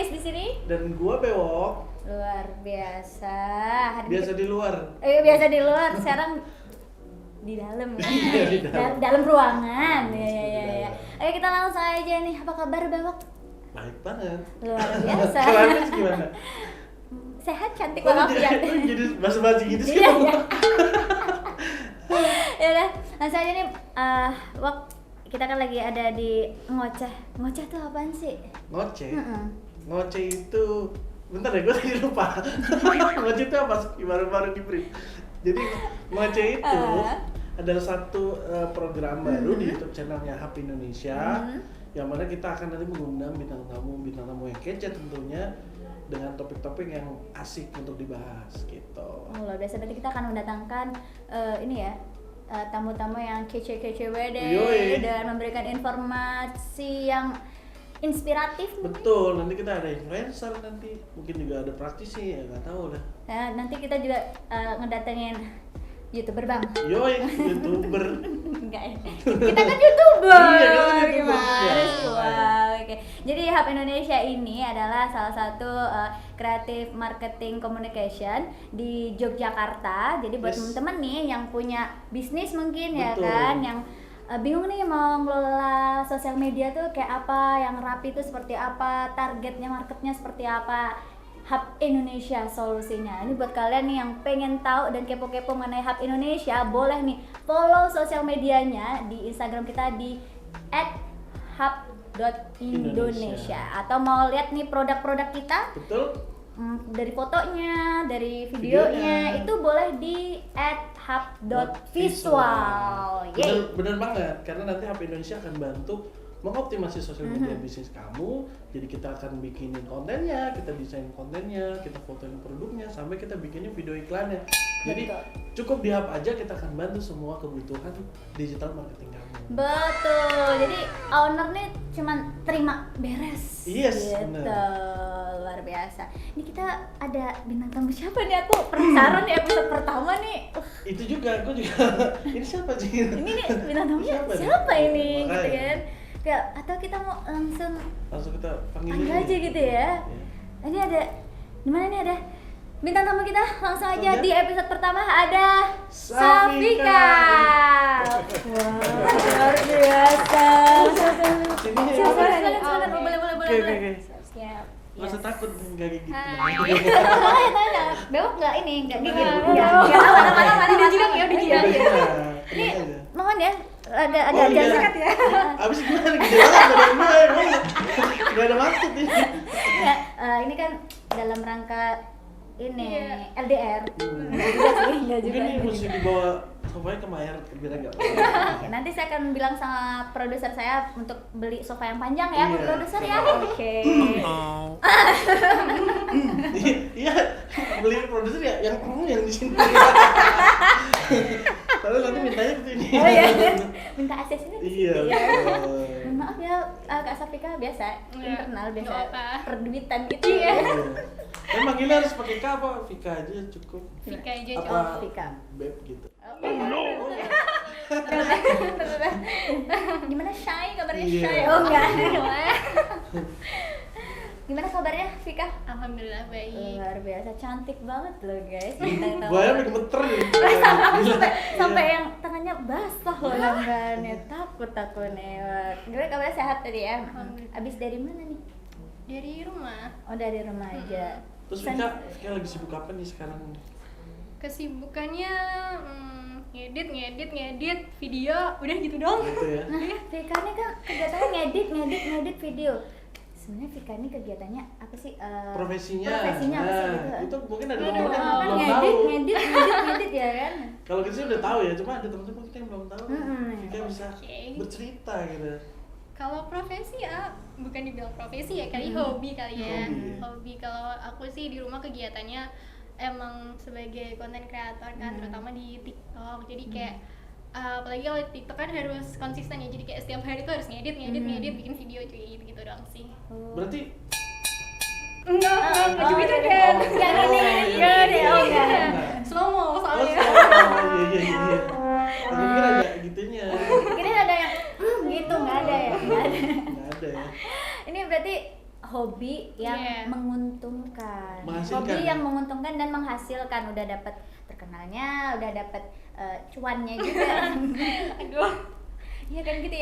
Hafiz di sini. Dan gua Bewok. Luar biasa. Biasa di luar. Biasa di luar. Sekarang di dalam. Di dalam. Dalam ruangan. Ya. Oke, kita langsung aja nih. Apa kabar Bewok? Baik banget. Luar biasa. Kalau Hafiz gimana? Sehat, cantik, Oh, walafiat. jadi basa-basi gitu sih. Iya. Ya udah, langsung aja nih. Wok, kita kan lagi ada di ngoceh. Ngoceh tuh apaan sih? Ngoceh. Heeh. Ngoceh itu, bentar ya, gue tadi lupa. Ngoceh itu apa? Baru di brief. Jadi ngoceh itu adalah satu program baru di YouTube channelnya Hub Indonesia, yang mana kita akan nanti mengundang bintang tamu yang kece tentunya, dengan topik-topik yang asik untuk dibahas gitu. Oh, luar biasa. Berarti kita akan mendatangkan ini ya, tamu-tamu yang kece-kece Yoi. dan memberikan informasi yang inspiratif. Betul, nanti kita ada influencer, nanti mungkin juga ada praktisi, ya nggak tahu lah. Nanti kita juga ngedatengin YouTuber Bang. Yoi, YouTuber. Enggak ya. Kita kan YouTuber. Iya, kita kan YouTuber. Gimana Iya. sih? Wow, oke. Jadi Hub Indonesia ini adalah salah satu creative marketing communication di Yogyakarta. Jadi buat Yes. teman-teman nih yang punya bisnis mungkin ya Betul. kan, yang bingung nih mau ngelola sosial media tuh kayak apa, yang rapi tuh seperti apa, targetnya marketnya seperti apa. Hub Indonesia solusinya. Ini buat kalian nih yang pengen tahu dan kepo-kepo mengenai Hub Indonesia, boleh nih follow sosial medianya di Instagram kita di @hub.indonesia. Atau mau lihat nih produk-produk kita Betul? dari fotonya, dari videonya, itu boleh di @hub.visual. Yeay. Bener banget, karena nanti Hub Indonesia akan bantu mengoptimasi sosial media bisnis kamu. Jadi kita akan bikinin kontennya, kita desain kontennya, kita fotoin produknya, sampai kita bikinin video iklannya. Jadi Betul. cukup di Hub aja, kita akan bantu semua kebutuhan digital marketing kamu. Betul. Jadi owner nih cuman terima beres. Yes, gitu. bener. Luar biasa. Ini kita ada bintang tamu siapa nih? Aku penasaran nih episode pertama nih. Itu juga, aku juga. Ini siapa sih? Ini nih bintang tamunya Siapa nih? siapa ini? Makanya. Gitu kan. Kayak atau kita mau langsung Kita panggil panggil aja gitu ya. Iya. Ini ada di mana nih ada bintang tamu kita? Langsung aja Langsung di ya. episode pertama ada Safika. Wah, luar biasa. Sini ya. Silakan. Boleh. Oke. Siap. Gak usah takut, nggak kayak gitu. Tanya, Bewok nggak ini, nggak gigit. Mana udah jinak ya, udah jinak ya. Ini mohon ya, agak iya. ya. Abis gimana? Gede banget badan gue, emang gak ada maksud ini. Nggak, ini kan dalam rangka ini LDR. Nggak juga. Mungkin ini mesti dibawa sofanya ke Mayer biar agak. Oke, nanti saya akan bilang sama produser saya untuk beli sofa yang panjang ya, Bu Iya. produser ya. Oke. Iya, beli produser ya yang di sini. Tapi nanti mintanya ke sini. Oh iya, minta aksesnya di Iya. sini. betul. Mohon maaf ya, Kak Safika biasa internal biasa nggak apa. perduitan gitu Iya. ya. Kan manggilnya harus pakai K apa? Vika aja cukup. Vika aja Apa? coba. Vika. Beb gitu. Gimana Shay? Kabarnya Iya. Shay? Oh enggak. Gimana kabarnya Vika? Alhamdulillah baik. Luar biasa, cantik banget loh guys. Gue aja pengen gemeter nih. Sampai yang tangannya basah loh lengannya. Takut aku nih. Gimana kabarnya sehat tadi ya? Alhamdulillah. Abis dari mana nih? Dari rumah. Oh dari rumah aja. Terus Vika lagi sibuk apa nih sekarang? Kesibukannya ngedit video, udah gitu doang. Gitu ya. Nah, Vika ini kan kegiatannya ngedit video. Sebenarnya Vika ini kegiatannya apa sih? Profesinya apa sih gitu? itu mungkin ada Aduh, teman-teman yang Kan belum tahu. ngedit ya kan? Kalau kita sih udah tahu ya, cuma ada teman-teman kita yang belum tahu. Vika bisa Oke. bercerita gitu. Kalau profesi ya bukan dibilang profesi ya, kali hobi kali ya. Hobi. Hobi kalau aku sih di rumah kegiatannya emang sebagai konten kreator kan, terutama di TikTok. Jadi kayak apalagi kalau di TikTok kan harus konsisten ya. Jadi kayak setiap hari tuh harus ngedit bikin video cuy, gitu doang sih. Berarti Enggak Oh, gitu iya, kan. Yang ini, oh enggak. Slow mo soalnya. iya. Aku kira ada gitunya. Kira ada yang gitu, nggak ada ya? Nggak ada. Nggak ada ya. Ini berarti hobi yang Iya. menguntungkan, Menghasilkan. hobi yang menguntungkan dan menghasilkan, udah dapat terkenalnya, udah dapat cuannya juga. Aduh, Iya kan gitu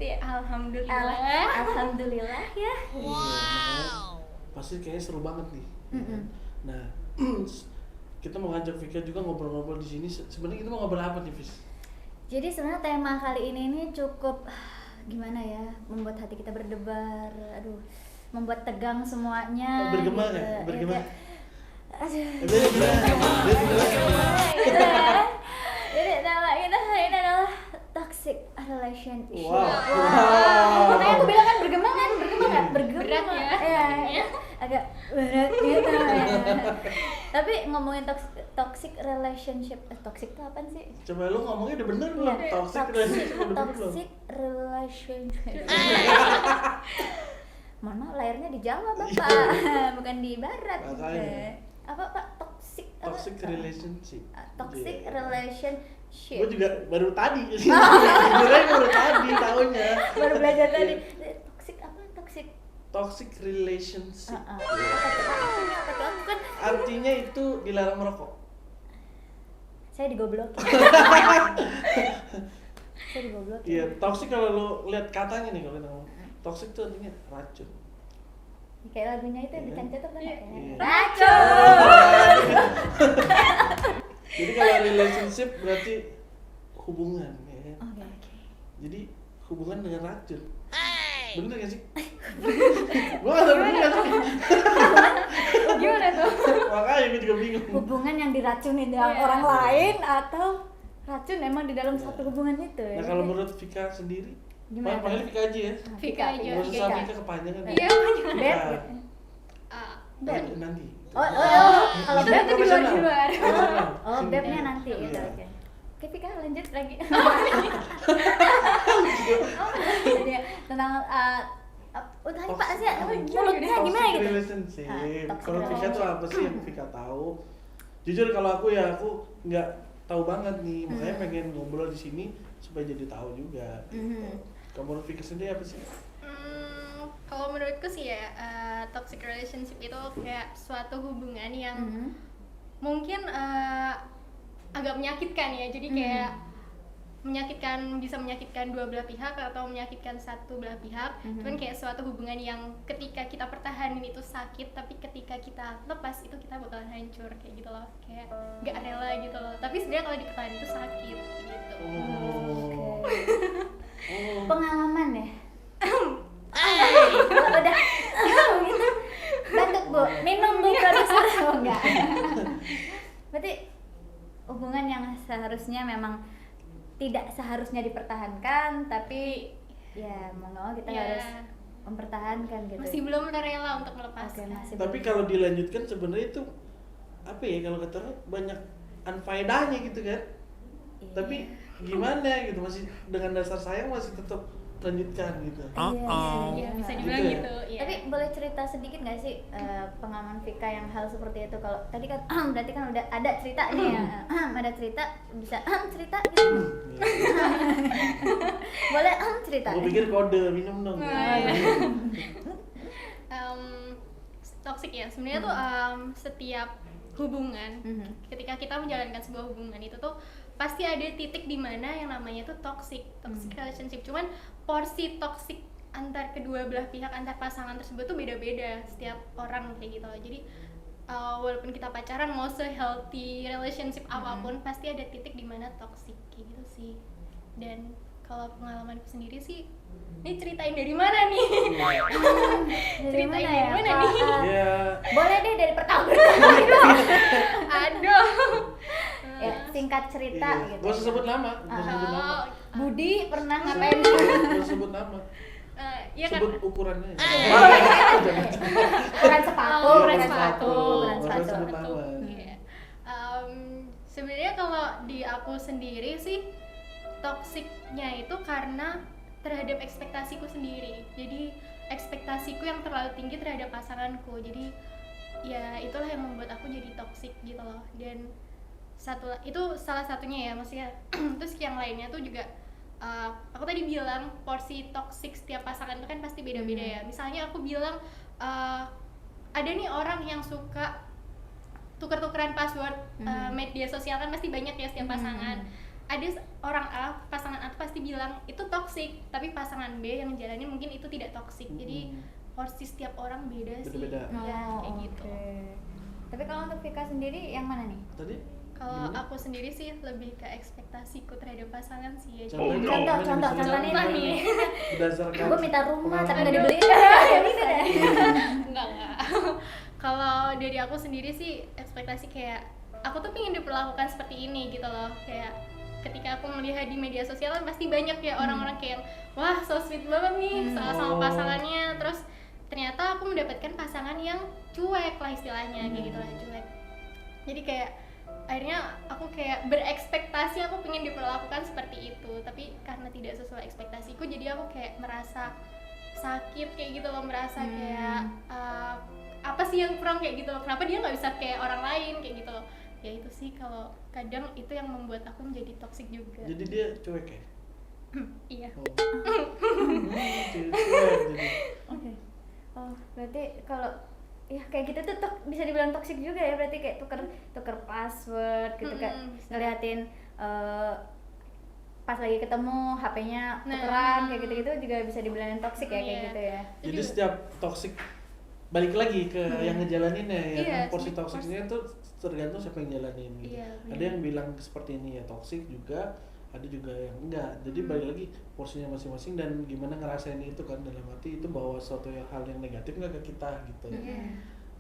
ya, alhamdulillah. Alhamdulillah ya. Wow. Pasti kayaknya seru banget nih. Mm-mm. Nah, kita mau ngajak Vika juga ngobrol-ngobrol di sini. Sebenarnya kita mau ngobrol apa nih, Vis? Jadi sebenarnya tema kali ini cukup gimana ya, membuat hati kita berdebar, aduh, membuat tegang semuanya. Bergema gitu. nggak? Bergema? Ya, aduh. Jadi nama kita hari ini adalah toxic relationship. Wow. Makanya aku bilang kan bergema nggak? Bergema. Berat ya. Iya, agak berat gitu. Ya. Tapi ngomongin toxic relationship, toxic itu apa sih? Coba lu ngomongnya udah bener belum? Iya, Toxic relationship udah bener belum? toxic relationship. Mohon maaf, lahirnya di Jawa Bapak, bukan di Barat. Makanya. Apa Pak? Toxic apa? Toxic relationship. Toxic Iya. relationship. Gue juga baru tadi. Jujurnya baru tadi tahunnya. Baru belajar tadi. Iya. Toxic apa? Toxic. Toxic relationship. Apa tuh? Aku kan Artinya itu dilarang merokok. saya digoblokin. Saya digoblokin. Iya, toxic kalau lu lihat katanya nih kalau kita ngomong. Toxic itu artinya racun. Kayak lagunya itu Iya. Dikan Cetok kan ya? Iya. Racun. Jadi kalau relationship berarti hubungan ya kan? Oke. Jadi hubungan dengan racun. Bener gak sih? Gua gak tau bener gak sih? Gimana tuh? Makanya gue juga bingung. Hubungan yang diracunin dengan Iya. orang lain atau racun emang di dalam satu hubungan itu ya? Nah kalau menurut Vika sendiri, Gimana? panggil Vika aja ya. Vika aja. Gak usah Vika. Vika kepanjangan. Iya, Beb Nah, gitu. Ah, Beb. Nanti. Kalau Itu Beb nanti di luar. Oh, Sini. Bebnya nanti Iya. gitu. Oke, Vika lanjut lagi. Jadi tentang udah Pak sih, mulutnya gimana Toxic gitu? relationship. Toxic Kalau Vika tuh apa sih yang Vika tahu? Jujur kalau aku nggak tahu banget nih, makanya pengen ngobrol di sini supaya jadi tahu juga. Gitu. Kalau menurut Vika sendiri apa sih? Kalau menurutku sih ya, toxic relationship itu kayak suatu hubungan yang mungkin agak menyakitkan ya. Jadi kayak bisa menyakitkan dua belah pihak atau menyakitkan satu belah pihak. Cuman kayak suatu hubungan yang ketika kita pertahanin itu sakit, tapi ketika kita lepas itu kita bakalan hancur kayak gitu loh. Kayak gak rela gitu loh. Tapi sebenarnya kalau dipertahanin itu sakit gitu. Oh. Pengalaman ya. Udah gitu. Batuk Bu, minum Bu produser. Oh enggak. Berarti hubungan yang seharusnya memang tidak seharusnya dipertahankan, tapi ya mau nggak mau kita Ya. harus mempertahankan gitu. Masih belum rela untuk Oke, melepaskan. masih Tapi belum. kalau dilanjutkan sebenarnya itu apa ya, kalau kata orang banyak unfaedahnya gitu kan. Iya. Tapi gimana gitu, masih dengan dasar sayang masih tetap lanjutkan gitu. Iya, bisa dibilang Gitu ya? gitu. Iya. Tapi boleh cerita sedikit nggak sih pengalaman Vika yang hal seperti itu? Kalau tadi kan berarti kan udah ada cerita nih ya. Ada cerita, bisa cerita gitu. Boleh cerita. Gue pikir kode minum dong. Toxic ya, sebenarnya tuh setiap hubungan, ketika kita menjalankan sebuah hubungan itu tuh pasti ada titik di mana yang namanya tuh toxic relationship. Cuman porsi toxic antar kedua belah pihak, antar pasangan tersebut tuh beda-beda setiap orang kayak gitu loh. Jadi walaupun kita pacaran mau se-healthy relationship apapun, pasti ada titik di mana toxic kayak gitu sih. Dan kalau pengalamanku sendiri sih, ini ceritain dari mana nih? Dari mana Ceritain ya? dari mana Kak? nih? Ya, Boleh deh dari pertama. Aduh. Ya, singkat cerita iya. gitu. Gak usah sebut nama, gak usah sebut nama. Budi pernah ngapain? Gak usah sebut nama. Iya kan? Sebut ukurannya. Ukuran sepatu, Oh, ukuran ukuran sepatu, sepatu. ukuran Ukuran sepatu. sepatu. nama. Iya. Sebenarnya kalau di aku sendiri sih toksiknya itu karena terhadap ekspektasiku sendiri. Jadi ekspektasiku yang terlalu tinggi terhadap pasanganku. Jadi ya itulah yang membuat aku jadi toksik gitu loh. Dan itu salah satunya ya, maksudnya. Terus yang lainnya tuh juga aku tadi bilang porsi toksik setiap pasangan itu kan pasti beda-beda ya. Misalnya aku bilang ada nih orang yang suka tuker-tukeran password media sosial kan pasti banyak ya setiap pasangan. Ada orang A, pasangan A tuh pasti bilang itu toxic, tapi pasangan B yang jalanin mungkin itu tidak toxic. Jadi porsi setiap orang beda sih. Beda-beda. Ya, kayak gitu. Tapi kalau untuk Vika sendiri yang mana nih? Tadi Kalau gimana? aku sendiri sih lebih ke ekspektasiku terhadap pasangan sih ya. Contohnya Contoh gimana nih. misalnya? nih. Berdasarkan Gue minta rumah tapi nggak pengalaman. dibeliin. Ya bisa deh. Enggak. Kalau dari aku sendiri sih ekspektasi kayak aku tuh pengen diperlakukan seperti ini gitu loh. Kayak ketika aku melihat di media sosial kan pasti banyak ya orang-orang kayak wah so sweet banget nih sama pasangannya, terus ternyata aku mendapatkan pasangan yang cuek lah istilahnya kayak gitu lah, cuek. Jadi kayak akhirnya aku kayak berekspektasi aku pengen diperlakukan seperti itu, tapi karena tidak sesuai ekspektasiku jadi aku kayak merasa sakit kayak gitu loh, merasa kayak apa sih yang kurang kayak gitu loh, kenapa dia nggak bisa kayak orang lain kayak gitu loh. Ya itu sih kalau kadang itu yang membuat aku menjadi toksik juga. Jadi dia cuek ya? Iya. Oh. Cuek jadi. Oke. Oh, berarti kalau ya kayak gitu tuh bisa dibilang toksik juga ya, berarti kayak tuker password gitu kayak ngeliatin pas lagi ketemu HP-nya tukeran kayak gitu-gitu juga bisa dibilang toksik ya kayak gitu ya. Jadi setiap toksik balik lagi ke yang ngejalaninnya ya, Iya, kan porsi setiap toksiknya tuh tergantung siapa yang jalanin gitu. Iya, Ada yang bilang seperti ini ya toksik juga, ada juga yang enggak. Jadi balik lagi porsinya masing-masing dan gimana ngerasain itu kan, dalam arti itu bawa suatu hal yang negatif nggak ke kita gitu.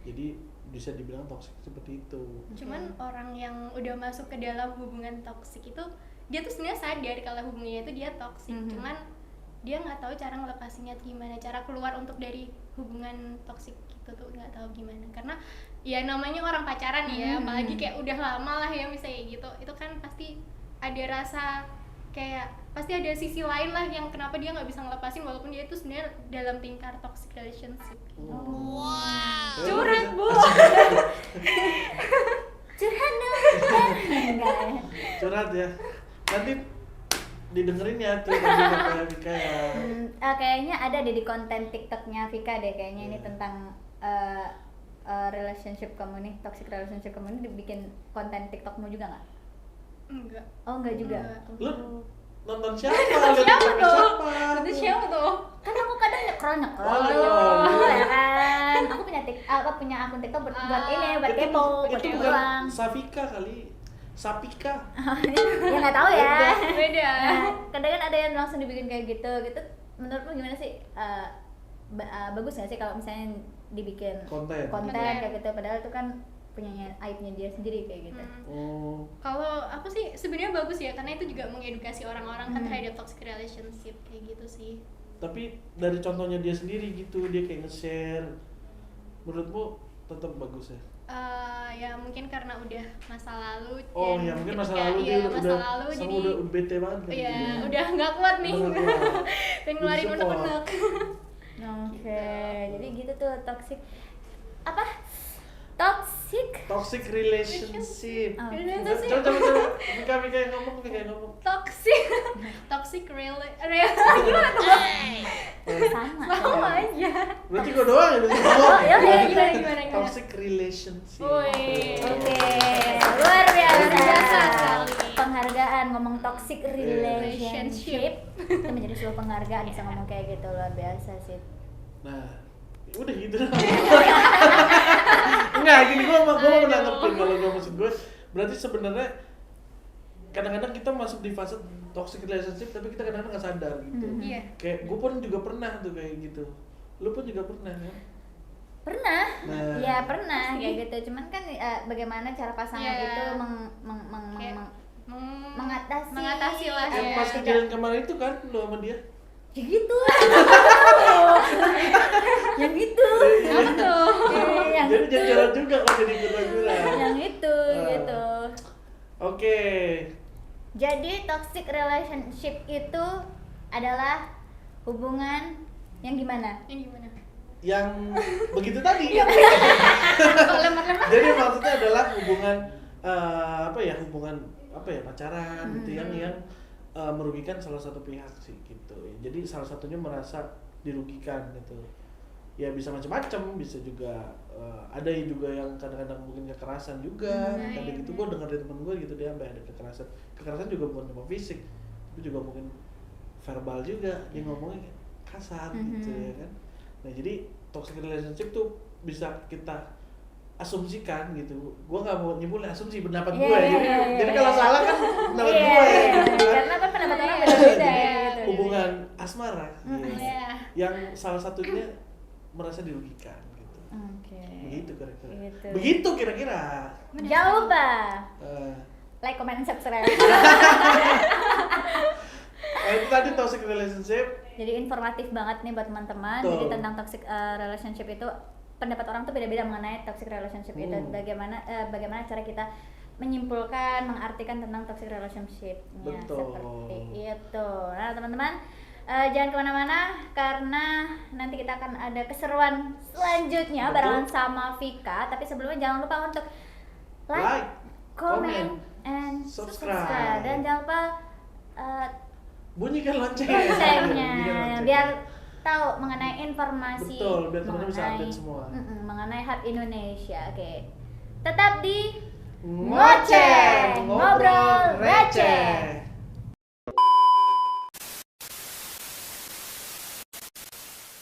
Jadi bisa dibilang toksik seperti itu. Cuman orang yang udah masuk ke dalam hubungan toksik itu dia tuh sebenarnya sadar kalau hubungannya itu dia toksik, cuman dia nggak tahu cara ngelepasinnya tuh gimana, cara keluar untuk dari hubungan toksik itu tuh nggak tahu gimana. Karena ya namanya orang pacaran ya, apalagi kayak udah lama lah ya misalnya kayak gitu, itu kan pasti ada rasa kayak pasti ada sisi lain lah yang kenapa dia nggak bisa ngelepasin walaupun dia itu sebenarnya dalam tingkar toxic relationship. Curhat bu. Curhat dong. Enggak ya. Curhat ya. Nanti didengerin ya tuh kata Vika ya. Kayaknya ada deh di konten TikToknya Vika deh kayaknya ini tentang relationship kamu nih, toxic relationship kamu ini dibikin konten TikTokmu juga nggak? Enggak. Oh enggak juga. Lu nonton siapa? Lihat Siapa TikTok tuh? siapa? Itu siapa tuh? Kan aku kadang nyekrol Oh, tuh, iya. ya kan. Aku punya akun TikTok buat ini, buat kepo, buat itu kepo bukan doang. Safika kali. Sapika. Ya nggak tahu ya. Beda. Nah, kadang kan ada yang langsung dibikin kayak gitu. Menurutmu gimana sih? Bagus nggak sih kalau misalnya dibikin Konten. kayak gitu? Padahal itu kan punya aibnya dia sendiri kayak gitu. Oh. Kalau aku sih sebenarnya bagus ya, karena itu juga mengedukasi orang-orang kan terhadap toxic relationship kayak gitu sih. Tapi dari contohnya dia sendiri gitu, dia kayak nge-share. Menurutmu tetap bagus ya? Ya mungkin karena udah masa lalu. Oh dan ya mungkin masa ketika- lalu iya, dia masa lalu sama jadi udah bete banget kan iya gitu. udah nggak kuat nih. Udah nggak kuat. Dan ngeluarin Jadi support. unek-unek. Oke, jadi gitu tuh toxic apa? Toxic. Toxic relationship. Oh. Coba Vika yang ngomong. Toxic Sama. sama aja. Berarti gua doang ya bisa ngomong. Oh, ya, Gimana? Toxic relationship. Woi. Oke, luar biasa. Luar biasa sekali. Penghargaan ngomong toxic relationship. Relationship. Itu menjadi sebuah penghargaan bisa ngomong kayak gitu, luar biasa sih. Nah, udah gitu. Enggak, gini gua mau nanggepin kalau gua maksud gue. Berarti sebenarnya kadang-kadang kita masuk di fase toxic relationship tapi kita kadang-kadang nggak sadar gitu. Iya. Kayak gue pun juga pernah tuh kayak gitu. Lu pun juga pernah kan? Pernah, Nah. ya pernah kayak gitu. Cuman kan bagaimana cara pasangan Iya. itu Kayak mengatasi lah Yang ya. pas kejadian kemarin itu kan lu sama dia. ya gitu. Yang itu. Apa tuh? Yang Jadi itu. jalan juga kok jadi ikut-ikutan. Yang itu gitu. Oke. Jadi toxic relationship itu adalah hubungan yang gimana? Yang gimana? Yang begitu tadi. Kok lemar-lemar? Jadi maksudnya adalah hubungan hubungan pacaran gitu yang merugikan salah satu pihak sih gitu. Jadi salah satunya merasa dirugikan gitu. ya bisa macam-macam, bisa juga ada juga yang kadang-kadang mungkin kekerasan juga, kadang gitu. Gue dengar dari temen gue gitu, dia sampai ada kekerasan juga bukan cuma fisik, tapi juga mungkin verbal juga, dia ngomongnya kasar gitu ya kan. Nah jadi toxic relationship tuh bisa kita asumsikan gitu. Gue nggak mau nyebutnya asumsi, pendapat gue. Jadi kalau salah kan pendapat gue gitu kan. Karena kan pendapat orang beda-beda Jadi, gitu. hubungan asmara Iya. yang salah satunya merasa dirugikan gitu. Oke. Begitu kira-kira. Gitu. Begitu kira-kira. Jangan lupa Eh, like, comment, and subscribe. itu tadi toxic relationship. Jadi informatif banget nih buat teman-teman. Betul. Jadi tentang toxic relationship itu, pendapat orang tuh beda-beda mengenai toxic relationship itu. Bagaimana cara kita menyimpulkan, mengartikan tentang toxic relationship-nya. Betul. Seperti itu. Nah teman-teman, jangan kemana-mana karena nanti kita akan ada keseruan selanjutnya Betul. barengan sama Vika. Tapi sebelumnya jangan lupa untuk like, comment, and subscribe. Dan jangan lupa Bunyikan loncengnya. loncengnya Bunyikan loncengnya. biar tahu mengenai informasi. Betul, biar teman-teman bisa mengenai- update semua. mengenai Hub Indonesia. Oke. Tetap di Ngoceh, ngobrol receh.